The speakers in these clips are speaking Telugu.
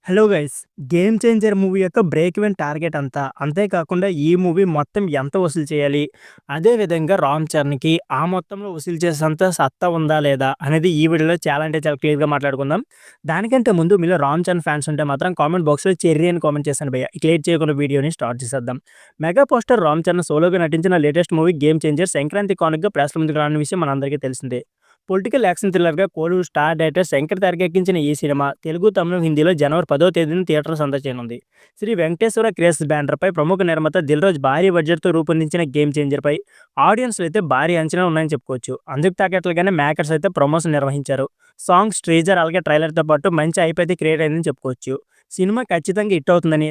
Hello guys! 'Game changer' movie యొక్క బ్రేక్ ఈవెన్ టార్గెట్ అంత. అంతేకాకుండా ఈ మూవీ మొత్తం ఎంత వసూలు చేయాలి? అదే విధంగా 'రామ్ చరణ్‌కి' ఆ మొత్తంలో వసూలు చేసేంత సత్తా ఉందా? లేదా? అనేది ఈ వీడియోలో చాలా అంటే చాలా క్లియర్‌గా మాట్లాడుకుందాం. దానికంటే ముందు మీలో 'రామ్ చరణ్' ఫ్యాన్స్ ఉంటే మాత్రం కామెంట్ బాక్స్‌లో 'చెర్రీ' అని కామెంట్ చేసేయండి భయ్యా. ఇక లేట్ చేయకుండా వీడియోని స్టార్ట్ చేసేద్దాం. Mega power star 'Ram Charan' సోలోగా నటించిన latest movie 'game changer' Sankranti కానుకగా ప్రేక్షకుల ముందుకు రానున్న విషయం మనందరికీ తెలిసిందే. పొలిటికల్ యాక్షన్ థ్రిల్లర్‌గా కోలీవుడ్ స్టార్ డైరెక్టర్ శంకర్ తెరకెక్కించిన ఈ సినిమా తెలుగు, తమిళం, హిందీలో జనవరి 10వ తేదీన థియేటర్లు సందర్శించనుంది. శ్రీ వెంకటేశ్వర క్రియేషన్స్ బ్యానర్‌పై ప్రముఖ నిర్మాత దిల్ రాజు భారీ బడ్జెట్‌తో రూపొందించిన 'గేమ్ చేంజర్'పై ఆడియన్స్‌లో అయితే భారీ అంచనాలు ఉన్నాయని చెప్పుకోవచ్చు. అందుకు తగ్గట్లుగానే మేకర్స్ అయితే ప్రమోషన్ నిర్వహించారు. సాంగ్స్, టీజర్ అలాగే ట్రైలర్‌తో పాటు మంచి హైప్ అయితే క్రియేట్ అయిందని చెప్పుకోవచ్చు. సినిమా ఖచ్చితంగా హిట్ అవుతుందని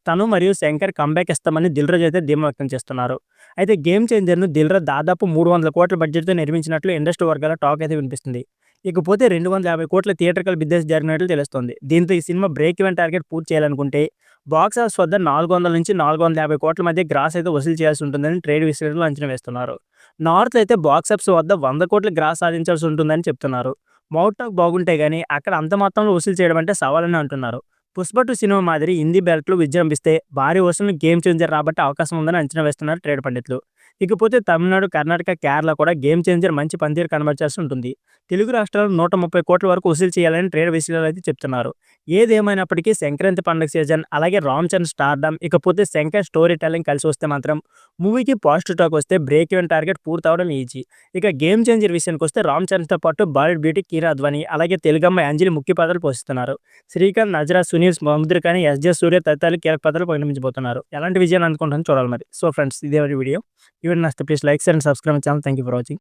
తను మరియు శంకర్ కంబ్యాక్ ఇస్తామని దిల్ రాజు అయితే ధీమా వ్యక్తం చేస్తున్నారు. అయితే 'గేమ్ చేంజర్‌ను' దిల్ రాజు దాదాపు 300 కోట్ల బడ్జెట్‌తో నిర్మించినట్లు ఇండస్ట్రీ వర్గాల టాక్ అయితే వినిపిస్తుంది. ఇకపోతే 250 కోట్ల థియేట్రికల్ బిజినెస్ జరిగినట్లు తెలుస్తోంది. దీంతో ఈ సినిమా బ్రేక్ ఈవెన్ టార్గెట్ పూర్తి చేయాలనుకుంటే బాక్స్ ఆఫీస్ వద్ద 400-450 కోట్ల మధ్య గ్రాస్ అయితే వసూలు చేయాల్సి ఉంటుందని ట్రేడ్ విశ్లేషకులు అంచనా వేస్తున్నారు. నార్త్ అయితే బాక్స్ ఆఫీస్ వద్ద 100 కోట్ల గ్రాస్ సాధించాల్సి ఉంటుందని చెప్తున్నారు. మౌత్ టాక్ బాగుంటే గానీ అక్కడ అంత మొత్తంలో వసూలు చేయడం అంటే సవాలని అంటున్నారు. 'పుష్ప 2' సినిమా మాదిరి హిందీ బెల్ట్‌లు విజృంభిస్తే భారీ వసూలును 'గేమ్ చేంజర్' రాబట్టే అవకాశం ఉందని అంచనా వేస్తున్నారు ట్రేడ్ పండితులు. ఇకపోతే తమిళనాడు, కర్ణాటక, కేరళ కూడా 'గేమ్ చేంజర్' మంచి పనితీరు కనబరచాల్సి ఉంటుంది. తెలుగు రాష్ట్రాల్లో 130 కోట్ల వరకు వసూలు చేయాలని ట్రేడ్ విశ్లేషకులు అయితే చెప్తున్నారు. ఏదేమైనప్పటికీ సంక్రాంతి పండుగ సీజన్, అలాగే 'రామ్ చరణ్' స్టార్డమ్, ఇకపోతే శంకర్ స్టోరీ టెల్లింగ్ కలిసి వస్తే మాత్రం మూవీకి పాజిటివ్ టాక్ వస్తే బ్రేక్ ఈవెన్ టార్గెట్ పూర్తవడం ఈజీ. ఇక 'గేమ్ చేంజర్' విషయానికొస్తే 'రామ్ చరణ్‌తో పాటు బాలీవుడ్ బ్యూటీ కిరా అద్వానీ, అలాగే తెలుగమ్మాయి అంజలి ముఖ్య పాత్రలు పోషిస్తున్నారు. శ్రీకాంత్, నజరా, సునీల్ సముద్రఖని, ఎస్‌జే సూర్య తదితరులు కీలక పాత్రలు పరిగణించబోతున్నారు. ఎలాంటి విజయాన్ని అందుకుంటుందో చూడాలి మరి. సో ఫ్రెండ్స్, ఇదే వీడియో. ఈ వీడియో నచ్చితే please like, share and subscribe my channel. Thank you for watching.